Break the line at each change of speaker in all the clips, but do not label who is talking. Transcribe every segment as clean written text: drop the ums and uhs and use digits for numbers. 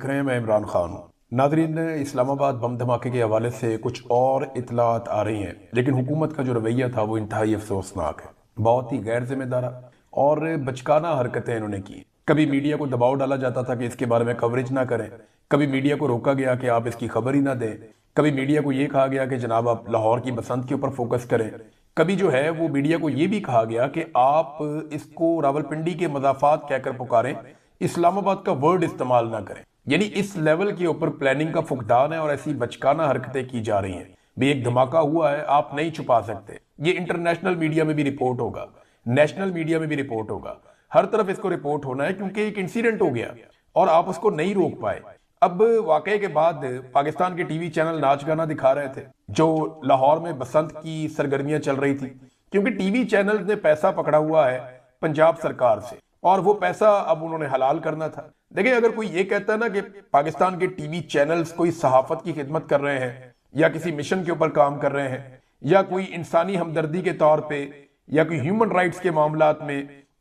देख रहे हैं, मैं इमरान खान हूँ। नाजरीन, इस्लामाबाद बम धमाके के हवाले से कुछ और इतलात आ रही हैं, लेकिन हुकूमत का जो रवैया था वो इंतहाई अफसोसनाक है। बहुत ही गैर जिम्मेदारा और बचकाना हरकतें इन्होंने की। कभी मीडिया को दबाव डाला जाता था कि इसके बारे में कवरेज ना करें, कभी मीडिया को रोका गया कि आप इसकी खबर ही ना दें, कभी मीडिया को ये कहा गया कि जनाब आप लाहौर की बसंत के ऊपर फोकस करें, कभी जो है वो मीडिया को ये भी कहा गया कि आप इसको रावलपिंडी के मजाफात कहकर पुकारें, इस्लामाबाद का वर्ड इस्तेमाल ना करें। यानी इस लेवल के ऊपर प्लानिंग का फुकदान है और ऐसी बचकाना हरकतें की जा रही हैं। भी एक धमाका हुआ है, आप नहीं छुपा सकते। ये इंटरनेशनल मीडिया में भी रिपोर्ट होगा, नेशनल मीडिया में भी रिपोर्ट होगा, हर तरफ इसको रिपोर्ट होना है क्योंकि एक इंसिडेंट हो गया और आप उसको नहीं रोक पाए। अब वाकये के बाद पाकिस्तान के टीवी चैनल नाच गाना दिखा रहे थे जो लाहौर में बसंत की सरगर्मियां चल रही थी, क्योंकि टीवी चैनल ने पैसा पकड़ा हुआ है पंजाब सरकार से और वो पैसा अब उन्होंने हलाल करना था। देखिए, अगर कोई ये कहता है ना कि पाकिस्तान के टीवी चैनल्स कोई सहाफत की खिदमत कर रहे हैं या किसी मिशन के ऊपर काम कर रहे हैं या कोई इंसानी हमदर्दी के तौर पे या कोई ह्यूमन राइट्स के मामलात में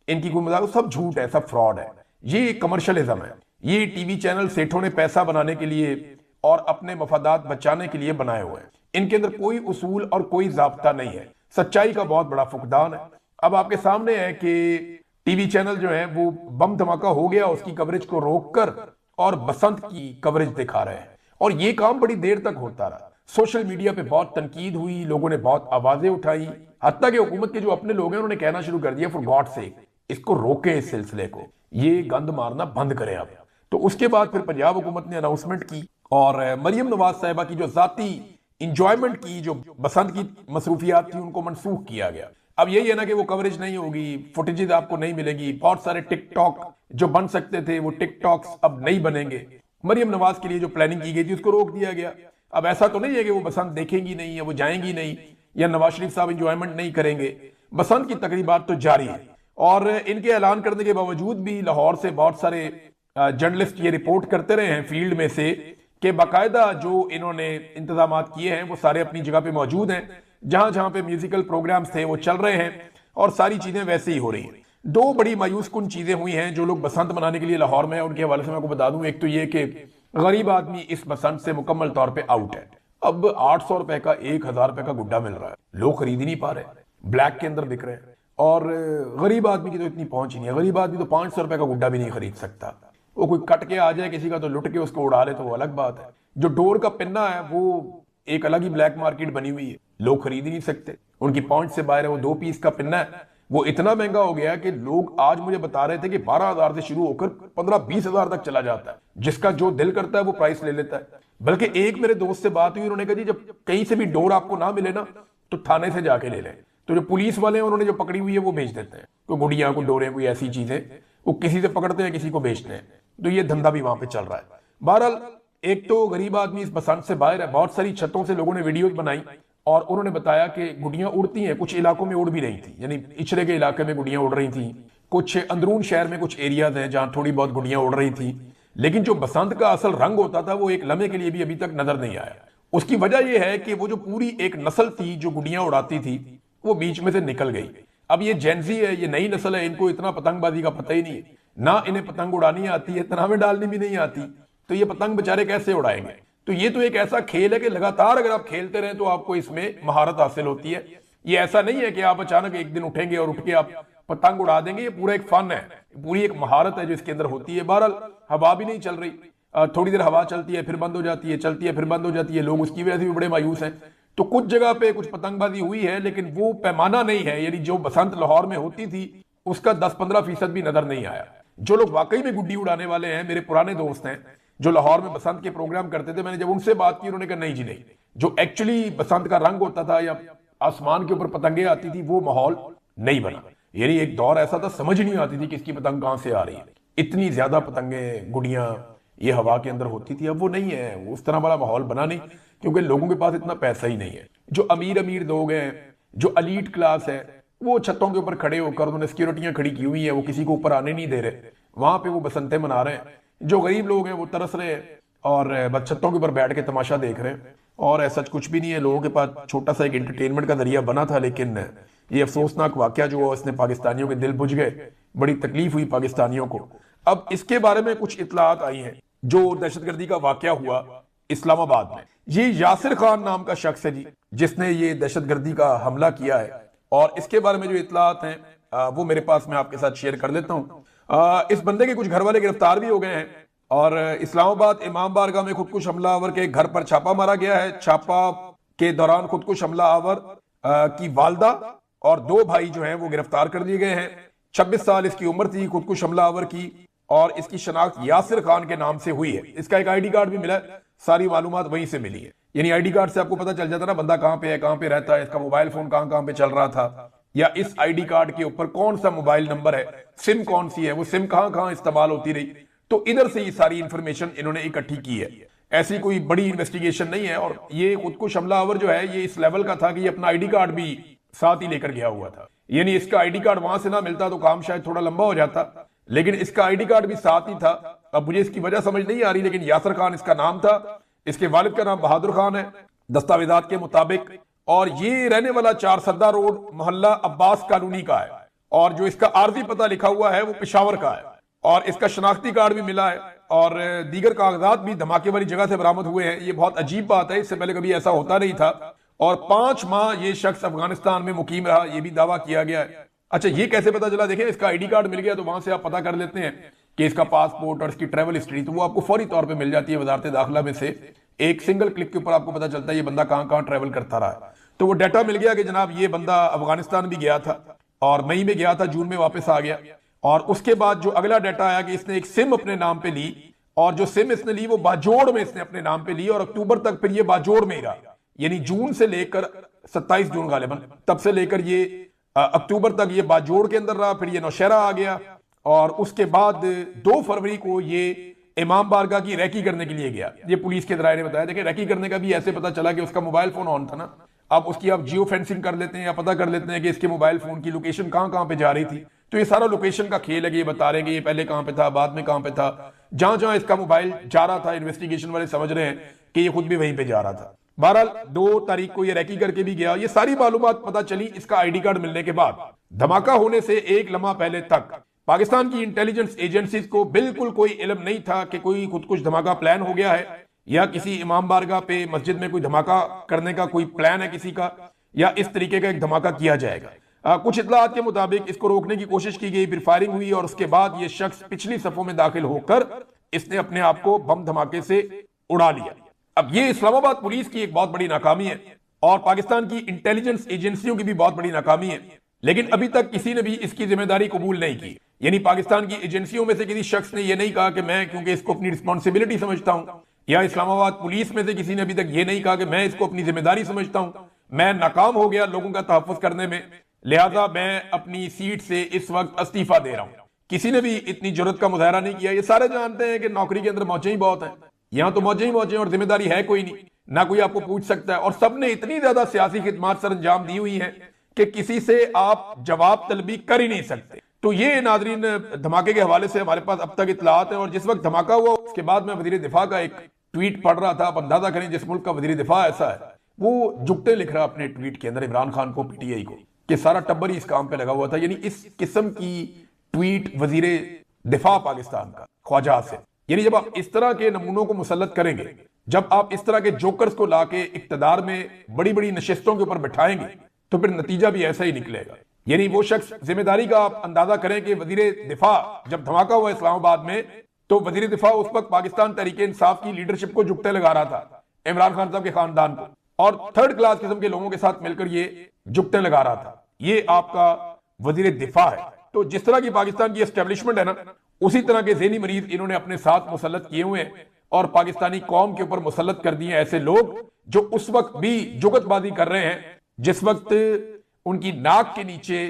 इनकी कोई मदद, सब झूठ है, सब फ्रॉड है। ये कमर्शलिज्म है। ये टीवी चैनल सेठों ने पैसा बनाने के लिए और अपने मफादात बचाने के लिए बनाए हुए हैं। इनके अंदर कोई उसूल और कोई जाब्ता नहीं है। सच्चाई का बहुत बड़ा फुकदान है। अब आपके सामने है कि टीवी चैनल जो है वो बम धमाका हो गया उसकी कवरेज को रोककर और बसंत की कवरेज दिखा रहे हैं, और ये काम बड़ी देर तक होता रहा। सोशल मीडिया पे बहुत तनकीद हुई, लोगों ने बहुत आवाजें उठाई, हत्ता कि हुकूमत के जो अपने लोग हैं उन्होंने कहना शुरू कर दिया फॉर गॉड सेक इसको रोके, इस सिलसिले को, ये गंद मारना बंद करें आप। तो उसके बाद फिर पंजाब हुकूमत ने अनाउंसमेंट की और मरियम नवाज साहिबा की जो जाती इंजॉयमेंट की जो बसंत की मसरूफियात थी उनको मनसूख किया गया। अब यही है ना कि वो कवरेज नहीं होगी, फुटेजेस आपको नहीं मिलेगी, बहुत सारे टिकटॉक जो बन सकते थे वो टिकटॉक्स अब नहीं बनेंगे। मरियम नवाज के लिए जो प्लानिंग की गई थी उसको रोक दिया गया। अब ऐसा तो नहीं है कि वो बसंत देखेंगी नहीं या वो जाएंगी नहीं या नवाज शरीफ साहब इंजॉयमेंट नहीं करेंगे। बसंत की तकरीबात तो जारी है और इनके ऐलान करने के बावजूद भी लाहौर से बहुत सारे जर्नलिस्ट ये रिपोर्ट करते रहे हैं फील्ड में से कि बाकायदा जो इन्होंने इंतजाम किए हैं वो सारे अपनी जगह पे मौजूद हैं। जहां जहां पे म्यूजिकल प्रोग्राम्स थे वो चल रहे हैं और सारी चीजें वैसे ही हो रही हैं। दो बड़ी मायूस कुन चीजें हुई हैं जो लोग बसंत मनाने के लिए लाहौर में, उनके हवाले से मैं आपको बता दूं। एक तो ये कि गरीब आदमी इस बसंत से मुकम्मल तौर पे आउट है। अब 800 रुपए का 1000 रुपए का गुड्डा मिल रहा है, लोग खरीद ही नहीं पा रहे, ब्लैक के अंदर बिक रहे हैं। और गरीब आदमी की तो इतनी पहुंच ही नहीं है। गरीब आदमी तो 500 रुपए का गुड्डा भी नहीं खरीद सकता। वो कोई कट के आ जाए किसी का तो लुट के उसको उड़ा ले तो वो अलग बात है। जो डोर का पिन्ना है वो एक अलग ही ब्लैक मार्केट बनी हुई है, लोग खरीद ही नहीं सकते, उनकी पहुंच से बाहर है। वो 2 पीस का पिन्ना है, वो इतना महंगा हो गया कि लोग आज मुझे बता रहे थे कि 12,000 से शुरू होकर 15-20 हजार तक चला जाता है। जिसका जो दिल करता है वो प्राइस ले लेता है। बल्कि एक मेरे दोस्त से बात हुई, उन्होंने कहा जी जब कहीं से भी डोर आपको ना मिले ना तो थाने से जाके ले लें। तो जो पुलिस वाले हैं उन्होंने जो पकड़ी हुई है वो बेच देते हैं, कोई गुड़िया को डोरे कोई ऐसी चीजें वो किसी से पकड़ते हैं किसी को बेचते हैं। तो ये धंधा भी वहां पे चल रहा है। बहरहाल एक तो गरीब आदमी इस बसंत से बाहर है। बहुत सारी छतों से लोगों ने वीडियोस बनाई और उन्होंने बताया कि गुड़ियां उड़ती हैं, कुछ इलाकों में उड़ भी रही थी, यानी इचरे के इलाके में गुड़ियां उड़ रही थी। कुछ अंदरून शहर में कुछ एरियाज हैं जहां थोड़ी बहुत गुड़ियां उड़ रही थी, लेकिन जो बसंत का असल रंग होता था वो एक लम्हे के लिए भी अभी तक नजर नहीं आया। उसकी वजह यह है कि वो जो पूरी एक नस्ल थी जो गुड़ियां उड़ाती थी वो बीच में से निकल गई। अब ये जेंजी है, ये नई नस्ल है, इनको इतना पतंगबाजी का पता ही नहीं है, ना इन्हें पतंग उड़ानी आती है, तनावे डालनी भी नहीं आती, तो ये पतंग बेचारे कैसे उड़ाएंगे। तो ये तो एक ऐसा खेल है कि लगातार अगर आप खेलते रहे तो आपको इसमें महारत हासिल होती है। ये ऐसा नहीं है कि आप अचानक एक दिन उठेंगे और उठ के आप पतंग उड़ा देंगे। ये पूरा एक फन है, पूरी एक महारत है जो इसके अंदर होती है। बहरहाल हवा भी नहीं चल रही, थोड़ी देर हवा चलती है फिर बंद हो जाती है, चलती है फिर बंद हो जाती है, लोग उसकी वजह से भी बड़े मायूस हैं। तो कुछ जगह पे कुछ पतंगबाजी हुई है लेकिन वो पैमाना नहीं है, यानी जो बसंत लाहौर में होती थी उसका 10-15% भी नजर नहीं आया। जो लोग वाकई में गुड्डी उड़ाने वाले हैं, मेरे पुराने दोस्त हैं जो लाहौर में बसंत के प्रोग्राम करते थे, मैंने जब उनसे बात की उन्होंने कहा नहीं जी नहीं, जो एक्चुअली बसंत का रंग होता था या आसमान के ऊपर पतंगे आती थी वो माहौल नहीं बना। यानी एक दौर ऐसा था समझ नहीं आती थी किसकी पतंग कहां से आ रही है, इतनी ज्यादा पतंगे गुड़ियां ये हवा के अंदर होती थी। अब वो नहीं है, उस तरह वाला माहौल बना नहीं क्योंकि लोगों के पास इतना पैसा ही नहीं है। जो अमीर अमीर लोग हैं, जो अलीट क्लास है, वो छतों के ऊपर खड़े होकर उन्होंने सिक्योरिटियां खड़ी की हुई है, वो किसी को ऊपर आने नहीं दे रहे, वहां पे वो बसंते मना रहे हैं। जो गरीब लोग हैं वो तरस रहे हैं और बस छतों के ऊपर बैठ के तमाशा देख रहे हैं। और ऐसा कुछ भी नहीं है, लोगों के पास छोटा सा एक एंटरटेनमेंट का जरिया बना था, लेकिन ये अफसोसनाक वाकया जो हुआ इसने पाकिस्तानियों के दिल बुझ गए, बड़ी तकलीफ हुई पाकिस्तानियों को। अब इसके बारे में कुछ इतलात आई हैं जो दहशतगर्दी का वाकया हुआ इस्लामाबाद में, ये यासिर खान नाम का शख्स है जी, जिसने ये दहशतगर्दी का हमला किया है। और इसके बारे में जो इतलात हैं वो मेरे पास, मैं आपके साथ शेयर कर लेता हूं। इस बंदे के कुछ घर वाले गिरफ्तार भी हो गए हैं और इस्लामाबाद इमाम बारगाह में खुदकुश हमलावर के घर पर छापा मारा गया है। छापा के दौरान खुदकुश हमलावर की वालदा और 2 भाई जो हैं वो गिरफ्तार कर लिए गए हैं। 26 साल इसकी उम्र थी खुदकुश हमलावर की और इसकी शनाख्त यासिर खान के नाम से हुई है। इसका एक आईडी कार्ड भी मिला है, सारी मालूमात वहीं से मिली है। यानी आईडी कार्ड से आपको पता चल जाता ना बंदा कहां पे है, कहां पे रहता है, इसका मोबाइल फोन कहां कहां पे चल रहा था, या इस आईडी कार्ड के ऊपर कौन सा मोबाइल नंबर है, सिम कौन सी है, वो सिम कहां कहां इस्तेमाल होती रही। तो इधर से ये सारी इंफॉर्मेशन इन्होंने इकट्ठी की है। ऐसी कोई बड़ी इन्वेस्टिगेशन नहीं है। और ये खुदकुश हमलावर जो है ये इस लेवल का था कि ये अपना आईडी कार्ड भी साथ ही लेकर गया हुआ था। यानी इसका आईडी कार्ड वहां से ना मिलता तो काम शायद थोड़ा लंबा हो जाता, लेकिन इसका आईडी कार्ड भी साथ ही था। अब मुझे इसकी वजह समझ नहीं आ रही, लेकिन यासिर खान इसका नाम था। इसके वालिद का नाम बहादुर खान है दस्तावेजात के मुताबिक, और ये रहने वाला 4 सरदार रोड मोहल्ला अब्बास कॉलोनी का है। और जो इसका आरजी पता लिखा हुआ है वो पेशावर का है। और इसका शनाख्ती कार्ड भी मिला है और दीगर कागजात भी धमाके वाली जगह से बरामद हुए हैं। ये बहुत अजीब बात है, इससे पहले कभी ऐसा होता नहीं था। और 5 माह ये शख्स अफगानिस्तान में मुकीम रहा, ये भी दावा किया गया है। अच्छा, ये कैसे पता चला? देखें, इसका आईडी कार्ड मिल गया तो वहां से आप पता कर लेते हैं कि इसका पासपोर्ट और इसकी ट्रैवल हिस्ट्री, तो वो आपको फौरी तौर पे मिल जाती है वजारत दाखिला में से। एक सिंगल क्लिक के ऊपर आपको पता चलता है ये बंदा कहां कहां ट्रैवल करता रहा है। तो वो डाटा मिल गया कि जनाब ये बंदा अफगानिस्तान भी गया था और मई में गया था, जून में वापस आ गया। और उसके बाद जो अगला डाटा आया कि इसने एक सिम अपने नाम पे ली, और जो सिम इसने ली वो बाजोड़ में इसने अपने नाम पे ली, और अक्टूबर तक फिर ये बाजोड़ में ही रहा। यानी जून से लेकर 27 जून गालिबन, तब से लेकर ये अक्टूबर तक ये बाजोड़ के अंदर रहा। फिर ये नौशहरा आ गया और उसके बाद 2 फरवरी को ये इमाम बारगाह की रैकी करने के लिए गया। ये पुलिस के दराये ने बताया। देखिए, रैकी करने का भी ऐसे पता चला कि उसका मोबाइल फोन ऑन था ना। अब उसकी आप जियो फेंसिंग कर लेते हैं या पता कर लेते हैं कि इसके मोबाइल फोन की लोकेशन कहां कहां पे जा रही थी। तो ये सारा लोकेशन का खेल है कि ये बता रहे हैं कि ये पहले कहां पे था, बाद में कहां पे था। जहां जहां इसका मोबाइल जा रहा था, इन्वेस्टिगेशन वाले समझ रहे हैं कि ये खुद भी वहीं पे जा रहा था। बहरहाल 2 तारीख को ये रैकी करके भी गया। ये सारी मालूमात पता चली इसका आईडी कार्ड मिलने के बाद। धमाका होने से एक लम्हा पहले तक पाकिस्तान की इंटेलिजेंस एजेंसीज को बिल्कुल कोई इल्म नहीं था कि कोई खुदकुश धमाका प्लान हो गया है, या किसी इमाम बारगाह पे मस्जिद में कोई धमाका करने का कोई प्लान है किसी का, या इस तरीके का एक धमाका किया जाएगा। कुछ इतलात के मुताबिक इसको रोकने की कोशिश की गई, फिर फायरिंग हुई और उसके बाद ये शख्स पिछली सफों में दाखिल होकर इसने अपने आप को बम धमाके से उड़ा लिया। अब ये इस्लामाबाद पुलिस की एक बहुत बड़ी नाकामी है और पाकिस्तान की इंटेलिजेंस एजेंसियों की भी बहुत बड़ी नाकामी है, लेकिन अभी तक किसी ने भी इसकी जिम्मेदारी कबूल नहीं की। यानी पाकिस्तान की एजेंसियों में से किसी शख्स ने यह नहीं कहा कि मैं, क्योंकि इसको अपनी रिस्पॉन्सिबिलिटी समझता हूं, या इस्लामाबाद पुलिस में से किसी ने अभी तक यह नहीं कहा कि मैं इसको अपनी जिम्मेदारी समझता हूं, मैं नाकाम हो गया लोगों का तहफ़्फ़ुज़ करने में, लिहाजा मैं अपनी सीट से इस वक्त इस्तीफा दे रहा हूं। किसी ने भी इतनी जरूरत का मुजाहरा नहीं किया। ये सारे जानते हैं कि नौकरी के अंदर मौजें ही बहुत हैं, यहां तो मौजें ही मौजें और जिम्मेदारी है कोई नहीं, ना कोई आपको पूछ सकता है। और सबने इतनी ज्यादा सियासी खिदमात सर अंजाम दी हुई है कि किसी से आप जवाब तलबी कर ही नहीं सकते। तो ये नाजरीन धमाके के हवाले से हमारे पास अब तक इतलात है। और जिस वक्त धमाका हुआ उसके बाद मैं वजीर दिफा का एक ट्वीट पढ़ रहा था। आप अंदाजा करें जिस मुल्क का वजीर दिफा ऐसा है, वो जुगते लिख रहा अपने ट्वीट के अंदर इमरान खान को, पीटीआई को, कि सारा टब्बर ही इस काम पे लगा हुआ था। यानी इस किस्म की ट्वीट वजीर दिफा पाकिस्तान का ख्वाजा आसिफ, यानी जब आप इस तरह के नमूनों को मुसल्लत करेंगे, जब आप इस तरह के जोकर्स को लाके इक्तदार में बड़ी बड़ी नशिस्तों के ऊपर बैठाएंगे, तो फिर नतीजा भी ऐसा ही निकलेगा। यानी वो शख्स, जिम्मेदारी का आप अंदाजा करें कि वजीर दिफा जब धमाका हुआ इस्लामाबाद में, तो वजीर दिफा उस वक्त पाकिस्तान तहरीक इंसाफ की लीडरशिप को जुगते लगा रहा था, इमरान खान साहब के खानदान को, और थर्ड क्लास किस्म के लोगों के साथ मिलकर ये जुगते लगा रहा था। ये आपका वजीर दिफा है। तो जिस तरह की पाकिस्तान की एस्टेब्लिशमेंट है ना, उसी तरह के ज़हनी मरीज इन्होंने अपने साथ मुसल्लत किए हुए हैं और पाकिस्तानी कौम के ऊपर मुसल्लत कर दिए ऐसे लोग जो उस वक्त भी जुगतबाजी कर रहे हैं जिस वक्त उनकी नाक के नीचे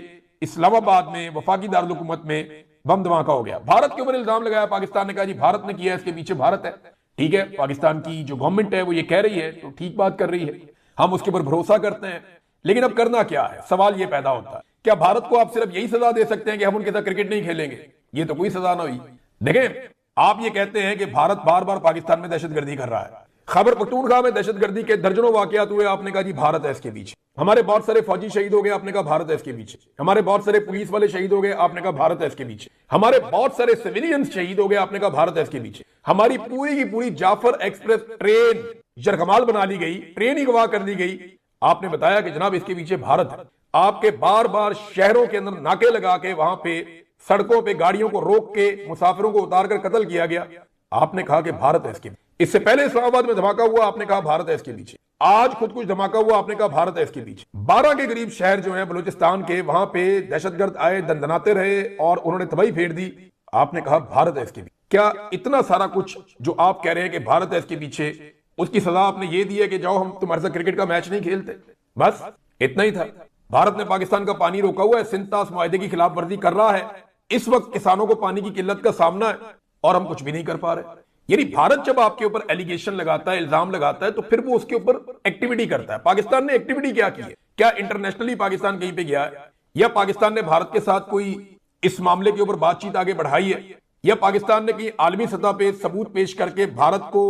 इस्लामाबाद में वफाकी दारुल हुकूमत में बम धमाका हो गया। भारत के ऊपर इल्जाम लगाया पाकिस्तान ने, कहा जी भारत ने किया, इसके पीछे भारत है। ठीक है, पाकिस्तान की जो गवर्नमेंट है वो ये कह रही है तो ठीक बात कर रही है, हम उसके ऊपर भरोसा करते हैं। लेकिन अब करना क्या है, सवाल ये पैदा होता है, क्या भारत को आप सिर्फ यही सजा दे सकते हैं कि हम उनके साथ क्रिकेट नहीं खेलेंगे? ये तो कोई सजा ना हुई। देखें, आप ये कहते हैं कि भारत बार बार पाकिस्तान में दहशतगर्दी कर रहा है, खैबर पख्तूनख्वा में दहशतगर्दी के दर्जनों वाकयात हुए, आपने कहा जी भारत है इसके पीछे। हमारे बहुत सारे फौजी शहीद हो गए, आपने कहा भारत है इसके पीछे। हमारे बहुत सारे पुलिस वाले शहीद हो गए, आपने कहा भारत है इसके पीछे। हमारे बहुत सारे सिविलियन शहीद हो गए, आपने कहा भारत है इसके पीछे। हमारी पूरी की पूरी जाफर एक्सप्रेस ट्रेन यरगमाल बना ली गई, ट्रेन ही गवाह कर दी गई। आपने बताया कि जनाब इसके पीछे भारत है। आपके बार बार शहरों के अंदर नाके लगा के, वहां पे सड़कों पे गाड़ियों को रोक के मुसाफिरों को उतार कर कत्ल किया गया, आपने कहा कि भारत है इसके पीछे। इससे पहले इस्लामाबाद में धमाका हुआ, आपने कहा भारत है इसके पीछे। आज खुद कुछ धमाका हुआ, आपने कहा भारत है इसके पीछे। 12 के करीब शहर जो है बलूचिस्तान के, वहां पे दहशतगर्द आए, दंदनाते रहे और उन्होंने तबाही फेर दी, आपने कहा भारत है इसके पीछे। क्या इतना सारा कुछ जो आप कह रहे हैं कि भारत है इसके पीछे, उसकी सजा आपने ये दी है कि जाओ हम तुम्हारे साथ क्रिकेट का मैच नहीं खेलते? बस इतना ही था। भारत ने पाकिस्तान का पानी रोका हुआ है, सिंतास मुआहदे की खिलाफ वर्जी कर रहा है। इस वक्त किसानों को पानी की किल्लत का सामना है और हम कुछ भी नहीं कर पा रहे। यानी भारत जब आपके ऊपर एलिगेशन लगाता है, इल्जाम लगाता है, तो फिर वो उसके ऊपर एक्टिविटी करता है। पाकिस्तान ने एक्टिविटी क्या की है? क्या इंटरनेशनली पाकिस्तान कहीं पे गया है, या पाकिस्तान ने भारत के साथ कोई इस मामले के ऊपर बातचीत आगे बढ़ाई है, या पाकिस्तान ने कहीं आलमी सतह पे सबूत पेश करके भारत को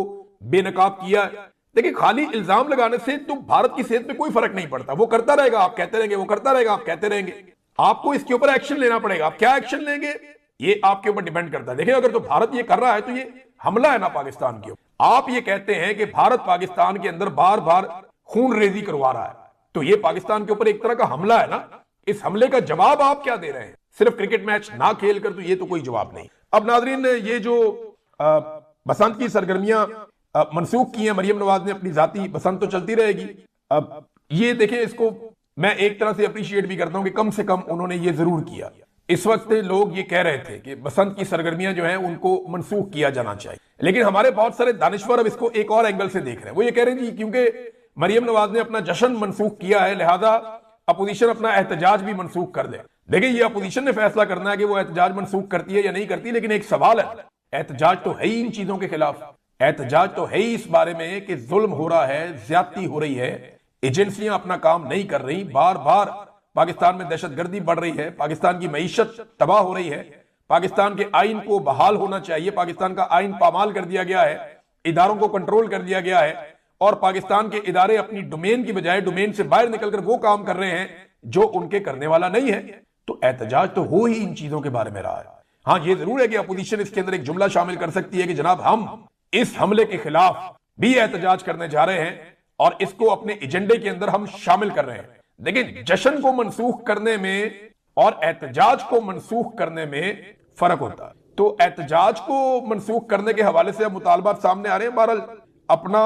बेनकाब किया है? देखिए, खाली इल्जाम लगाने से तो भारत की सेहत पे कोई फर्क नहीं पड़ता। वो करता रहेगा, आप कहते रहेंगे, वो करता रहेगा, आप कहते रहेंगे। आपको इसके ऊपर एक्शन लेना पड़ेगा। आप क्या एक्शन लेंगे, ये आपके ऊपर डिपेंड करता है। देखिए, अगर तो भारत ये कर रहा है तो ये हमला है ना पाकिस्तान के ऊपर। आप ये कहते हैं कि भारत पाकिस्तान के अंदर बार बार खून रेजी करवा रहा है, तो ये पाकिस्तान के ऊपर एक तरह का हमला है ना। इस हमले का जवाब आप क्या दे रहे हैं? सिर्फ क्रिकेट मैच ना खेल कर, तो ये तो कोई जवाब नहीं। अब नाजरीन, ये जो बसंत की सरगर्मियां मनसूख की है मरियम नवाज ने, अपनी जाती बसंत तो चलती रहेगी। अब ये देखिए, इसको मैं एक तरह से अप्रिशिएट भी करता हूं कि कम से कम उन्होंने ये जरूर किया। इस वक्त लोग ये कह रहे थे कि बसंत की सरगर्मियां जो हैं उनको मनसूख किया जाना चाहिए, लेकिन हमारे बहुत सारे दानिश्वर अब इसको एक और एंगल से देख रहे हैं। वो ये कह रहे हैं जी क्योंकि मरियम नवाज ने अपना जश्न मनसूख किया है, लिहाजा अपोजिशन अपना एहतजाज भी मनसूख कर दे। देखिए, ये अपोजिशन ने फैसला करना है कि वो एहतजाज मनसूख करती है या नहीं करती, लेकिन एक सवाल है, एहतजाज तो है ही इन चीजों के खिलाफ। एहतजाज तो है ही इस बारे में कि जुल्म हो रहा है, ज्यादती हो रही है, एजेंसियां अपना काम नहीं कर रही, बार बार पाकिस्तान में दहशतगर्दी बढ़ रही है, पाकिस्तान की मईशत तबाह हो रही है, पाकिस्तान के आइन को बहाल होना चाहिए, पाकिस्तान का आइन पामाल कर दिया गया है, इदारों को कंट्रोल कर दिया गया है, और पाकिस्तान के इदारे अपनी डोमेन की बजाय डोमेन से बाहर निकलकर वो काम कर रहे हैं जो उनके करने वाला नहीं है। तो एहतजाज तो हो ही इन चीजों के बारे में रहा है। हाँ, ये जरूर है कि अपोजिशन इसके अंदर एक जुमला शामिल कर सकती है कि जनाब हम इस हमले के खिलाफ भी एहतजाज करने जा रहे हैं और इसको अपने एजेंडे के अंदर हम शामिल कर रहे हैं। लेकिन जश्न को मनसूख करने में और एहतजाज को मनसूख करने में फर्क होता है। तो एहतजाज को मनसूख करने के हवाले से अब मुतालबात सामने आ रहे हैं। बहरहाल अपना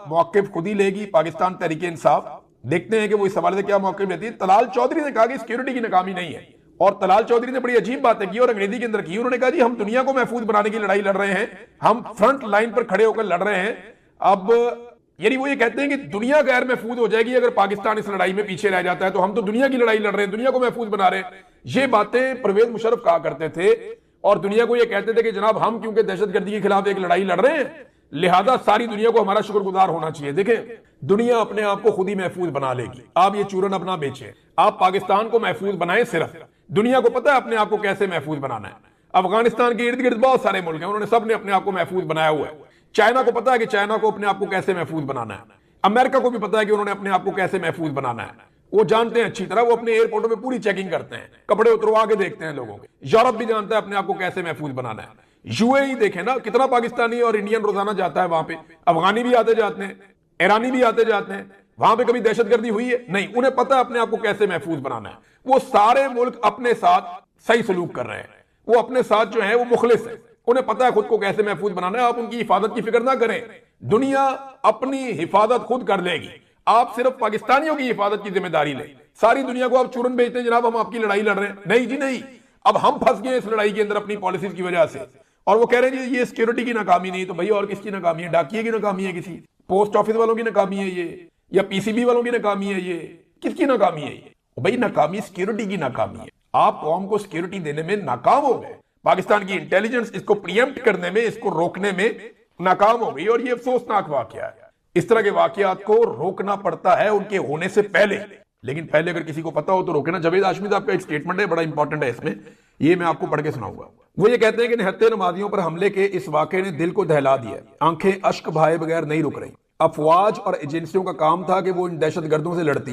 मौक़िफ़ खुद ही लेगी पाकिस्तान तहरीके इंसाफ, देखते हैं कि वो इस हवाले से क्या मौक़िफ़ लेती है। तलाल चौधरी ने कहा कि सिक्योरिटी की नाकामी नहीं है, और तलाल चौधरी ने बड़ी अजीब बातें की और अंग्रेजी के अंदर की। उन्होंने कहा जी हम दुनिया को महफूज बनाने की लड़ाई लड़ रहे हैं, हम फ्रंट लाइन पर खड़े होकर लड़ रहे हैं। अब यानी वो ये कहते हैं कि दुनिया गैर महफूज हो जाएगी अगर पाकिस्तान इस लड़ाई में पीछे रह जाता है, तो हम तो दुनिया की लड़ाई लड़ रहे हैं, दुनिया को महफूज बना रहे हैं। ये बातें परवेज मुशर्रफ कहा करते थे और दुनिया को ये कहते थे कि जनाब हम क्योंकि दहशतगर्दी के खिलाफ एक लड़ाई लड़ रहे हैं, लिहाजा सारी दुनिया को हमारा शुक्रगुजार होना चाहिए। देखें, दुनिया अपने आप को खुद ही महफूज बना लेगी। आप ये चूरन अपना बेचें, आप पाकिस्तान को महफूज बनाएं। सिर्फ दुनिया को पता है अपने आप को कैसे महफूज बनाना है। अफगानिस्तान के इर्द गिर्द बहुत सारे मुल्क हैं, उन्होंने सबने अपने आप को महफूज बनाया हुआ है। चाइना को पता है कि चाइना को अपने आप को कैसे महफूज बनाना है। अमेरिका को भी पता है कि उन्होंने अपने आप को कैसे महफूज बनाना है। वो जानते हैं अच्छी तरह, वो अपने एयरपोर्टों में पूरी चेकिंग करते हैं, कपड़े उतरवा के देखते हैं लोगों के। यूरोप भी जानता है अपने आप को कैसे महफूज बनाना है। यूएई देखें ना, कितना पाकिस्तानी और इंडियन रोजाना जाता है वहां पे। अफगानी भी आते जाते हैं, ईरानी भी आते जाते हैं। वहां पे कभी दहशतगर्दी हुई है? नहीं। उन्हें पता है अपने आप को कैसे महफूज बनाना है। वो सारे मुल्क अपने साथ सही सलूक कर रहे हैं, वो अपने साथ जो है वो मुखलिस है, उन्हें पता है खुद को कैसे महफूज बनाना है। आप उनकी हिफाजत की फिक्र ना करें, दुनिया अपनी हिफाजत खुद कर लेगी। आप सिर्फ पाकिस्तानियों की हिफाजत की जिम्मेदारी लें। सारी दुनिया को आप चूरन बेचते हैं जनाब हम आपकी लड़ाई लड़ रहे हैं। नहीं जी नहीं, अब हम फंस गए इस लड़ाई के अंदर अपनी पॉलिसीज की वजह से, और वो कह रहे हैं जी ये सिक्योरिटी की नाकामी नहीं, तो भाई और किसकी नाकामी है? डाकिये की नाकामी है, किसी पोस्ट ऑफिस वालों की नाकामी है ये, या पीसीबी वालों की नाकामी है ये? किसकी नाकामी है ये? भाई नाकामी सिक्योरिटी की नाकामी है। आप कौम को सिक्योरिटी देने में नाकाम हो गए। पाकिस्तान की इंटेलिजेंस इसको प्रीएम्प्ट करने में, इसको रोकने में नाकाम हो गई, और ये अफसोसनाक वाकया है। इस तरह के वाकयात को रोकना पड़ता है उनके होने से पहले, लेकिन पहले अगर किसी को पता हो तो रोके ना। जावेद हाशमी साहब का एक स्टेटमेंट है, बड़ा इंपॉर्टेंट है इसमें, ये मैं आपको पढ़ के सुनाऊंगा। वो ये कहते हैं कि निहत्ते नमाजियों पर हमले के इस वाकये ने दिल को दहला दिया, आंखें अश्क बहाए बगैर नहीं रुक रही। अफवाज और एजेंसियों का काम था कि वो इन दहशतगर्दों से लड़ती,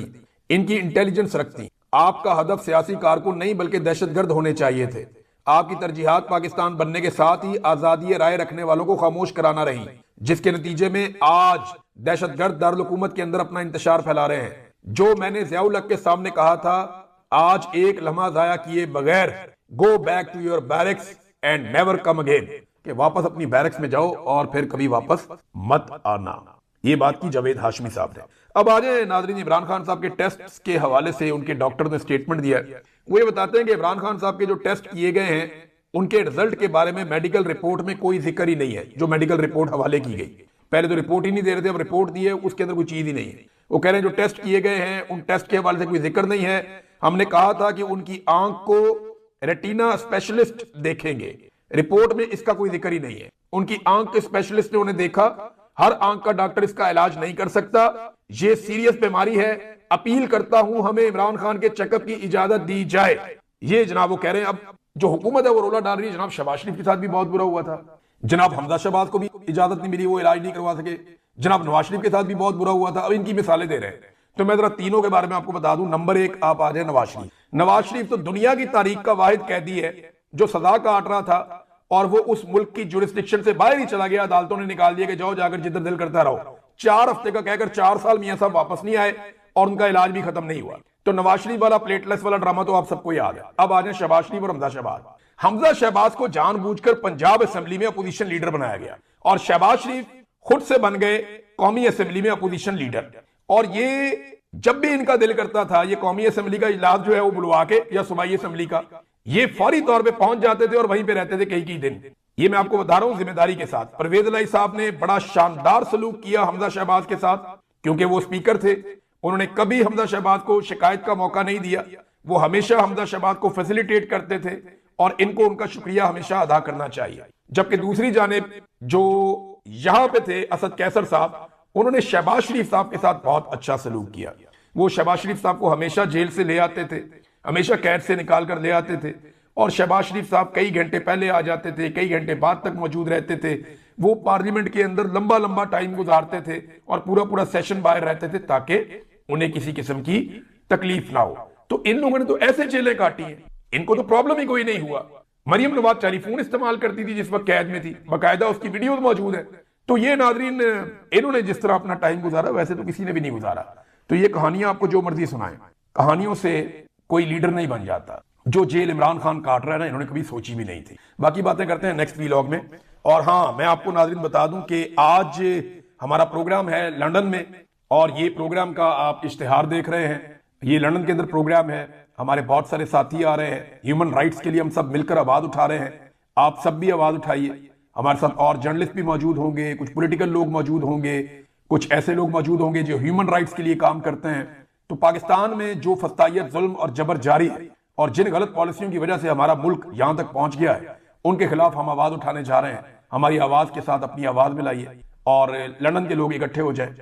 इनकी इंटेलिजेंस रखती। आपका हदफ सियासी कारकुन नहीं बल्कि दहशतगर्द होने चाहिए थे। आपकी तरजीहात पाकिस्तान बनने के साथ ही आजादी राय रखने वालों को खामोश कराना रही, जिसके नतीजे में आज दहशतगर्द दारुल हुकूमत के अंदर अपना इंतशार फैला रहे हैं। जो मैंने ज़ियाउल हक के सामने कहा था, आज एक लम्हा जाया किए बगैर go back to your barracks and never come again, कि वापस अपनी बैरक्स में जाओ और फिर कभी वापस मत आना। ये बात की जावेद हाशमी साहब ने। अब आ जाए नाजरीन, इमरान खान साहब के टेस्ट के हवाले से उनके डॉक्टर ने स्टेटमेंट दिया है। वो ये बताते हैं कि इमरान खान साहब के जो टेस्ट किए गए हैं उनके रिजल्ट के बारे में मेडिकल रिपोर्ट में कोई जिक्र ही नहीं है। जो मेडिकल रिपोर्ट हवाले की गई, पहले तो रिपोर्ट ही नहीं दे रहे थे, अब रिपोर्ट दी है, उसके अंदर कोई चीज ही नहीं है। वो कह रहे हैं जो टेस्ट किए गए हैं उन टेस्ट के हवाले से कोई जिक्र नहीं है। हमने कहा था कि उनकी आंख को रेटिना स्पेशलिस्ट देखेंगे, रिपोर्ट में इसका कोई जिक्र ही नहीं है। उनकी आंख के स्पेशलिस्ट ने उन्हें देखा, हर आंख का डॉक्टर इसका इलाज नहीं कर सकता, ये सीरियस बीमारी है। अपील करता हूं हमें इमरान खान के चेकअप की इजाजत दी जाए। ये जनाब वो कह रहे हैं। अब जो हुकूमत है वो रोला डाल रही है। जनाब शहबाज शरीफ के साथ भी बहुत बुरा हुआ था, जनाब हमजा शहबाज को भी इजाजत नहीं मिली, वो इलाज नहीं करवा सके, जनाब नवाज शरीफ के साथ भी बहुत बुरा हुआ था। अब इनकी मिसालें दे रहे हैं, तो मैं जरा तीनों के बारे में आपको बता दूं। नंबर एक आप आ जाए नवाज शरीफ। नवाज शरीफ तो दुनिया की तारीख का वाहिद कैदी है जो सजा काट रहा था और वो उस मुल्क की जुरिस्डिक्शन से बाहर ही चला गया। अदालतों ने निकाल दिया कि जाओ जाकर जिधर दिल करता रहो। 4 हफ्ते का कहकर 4 साल मियां साहब वापस नहीं आए और उनका इलाज भी खत्म नहीं हुआ। तो नवाज शरीफ वाला प्लेटलेस वाला ड्रामा तो आप सबको याद है। अब आ जाए शहबाज शरीफ और हमजा शहबाज। हमजा शहबाज को जानबूझकर पंजाब असेंबली में अपोजिशन लीडर बनाया गया और शहबाज शरीफ खुद से बन गए कौमी असेंबली में अपोजिशन लीडर। और ये जब भी इनका दिल करता था, ये कौमी असेंबली का इजलास जो है वो बुलवा के, या सूबाई असेंबली का, ये फौरी तौर पे पहुंच जाते थे और वहीं पे रहते थे कई दिन। ये मैं आपको बता रहा हूं जिम्मेदारी के साथ। परवेज इलाही साहब ने बड़ा शानदार सलूक किया हमजा शहबाज के साथ, क्योंकि वो स्पीकर थे। उन्होंने कभी हमजा शहबाज को शिकायत का मौका नहीं दिया। वो हमेशा हमजा शहबाज को फैसिलिटेट करते थे और इनको उनका शुक्रिया हमेशा अदा करना चाहिए। जबकि दूसरी जानिब जो यहां पे थे असद कैसर साहब, उन्होंने शहबाज शरीफ साहब के साथ बहुत अच्छा सलूक किया। वो शहबाज शरीफ साहब को हमेशा जेल से ले आते थे, हमेशा कैद से निकाल कर ले आते थे और शहबाज शरीफ साहब कई घंटे पहले आ जाते थे, कई घंटे बाद तक मौजूद रहते थे। वो पार्लियामेंट के अंदर लंबा लंबा टाइम गुजारते थे और पूरा पूरा सेशन बाहर रहते थे ताकि उन्हें किसी किस्म की तकलीफ ना हो। तो इन लोगों ने तो ऐसे जेलें काटी हैं, इनको तो प्रॉब्लम ही कोई नहीं हुआ। मरियम नवाज टेलीफोन इस्तेमाल करती थी जिस वक्त कैद में थी, बाकायदा उसकी वीडियो मौजूद है। तो ये नाजरीन, इन्होंने जिस तरह अपना टाइम गुजारा वैसे तो किसी ने भी नहीं गुजारा। तो ये कहानियां आपको जो मर्जी सुनाएं, कहानियों से कोई लीडर नहीं बन जाता। जो जेल इमरान खान काट रहा है ना, इन्होंने कभी सोची भी नहीं थी। बाकी बातें करते हैं नेक्स्ट व्लॉग में। और हाँ, मैं आपको नाजरीन बता दूं कि आज हमारा प्रोग्राम है लंदन में और ये प्रोग्राम का आप इश्तिहार देख रहे हैं। ये लंदन के अंदर प्रोग्राम है, हमारे बहुत सारे साथी आ रहे हैं। ह्यूमन राइट्स के लिए हम सब मिलकर आवाज उठा रहे हैं। आप सब भी आवाज उठाइए। हमारे साथ और जर्नलिस्ट भी मौजूद होंगे, कुछ पॉलिटिकल लोग मौजूद होंगे, कुछ ऐसे लोग मौजूद होंगे जो ह्यूमन राइट्स के लिए काम करते हैं। तो पाकिस्तान में जो फस्तायत, जुल्म और जबर जारी है और जिन गलत पॉलिसियों की वजह से हमारा मुल्क यहां तक पहुंच गया है, उनके खिलाफ हम आवाज उठाने जा रहे हैं। हमारी आवाज के साथ अपनी आवाज मिलाइए और लंदन के लोग इकट्ठे हो जाए।